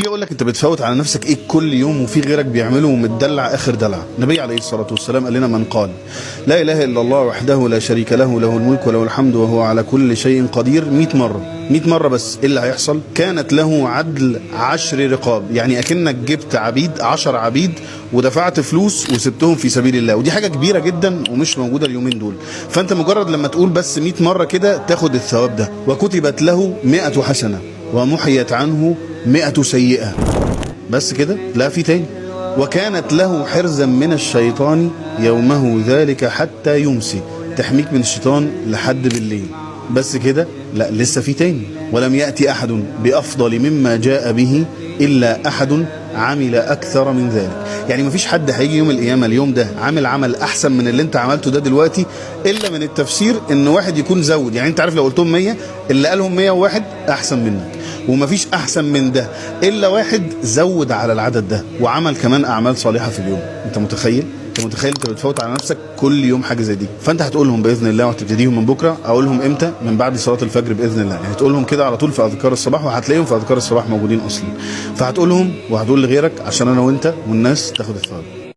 يقول لك انت بتفوت على نفسك ايه كل يوم وفي غيرك بيعمله ومتدلع اخر دلع. النبي عليه الصلاه والسلام قال لنا من قال لا اله الا الله وحده لا شريك له له الملك وله الحمد وهو على كل شيء قدير 100 مره، 100 مره بس، ايه اللي هيحصل؟ كانت له عدل 10 رقاب، يعني اكنك جبت عبيد 10 عبيد ودفعت فلوس وسبتهم في سبيل الله، ودي حاجه كبيره جدا ومش موجوده اليومين دول. فانت مجرد لما تقول بس 100 مره كده تاخد الثواب ده. وكتبت له 100 حسنه ومحيت عنه 100 سيئة. بس كده؟ لا في تاني. وكانت له حرزا من الشيطان يومه ذلك حتى يمسي، تحميك من الشيطان لحد بالليل. بس كده؟ لا لسه في تاني. ولم يأتي أحد بأفضل مما جاء به إلا أحد عمل أكثر من ذلك. يعني مفيش حد هيجي يوم القيامة اليوم ده عامل عمل أحسن من اللي أنت عملته ده دلوقتي، إلا من التفسير إن واحد يكون زود. يعني أنت عارف لو قلتهم 100 اللي قالهم 101 أحسن منك، ومفيش احسن من ده الا واحد زود على العدد ده وعمل كمان اعمال صالحه في اليوم. انت متخيل انت بتفوت على نفسك كل يوم حاجه زي دي. فانت هتقولهم باذن الله وهتبتديهم من بكره. اقولهم امتى؟ من بعد صلاه الفجر باذن الله. يعني هتقولهم كده على طول في اذكار الصباح، وهتلاقيهم في اذكار الصباح موجودين اصلا. فهتقولهم وهتقول لغيرك عشان انا وانت والناس تاخد الثواب.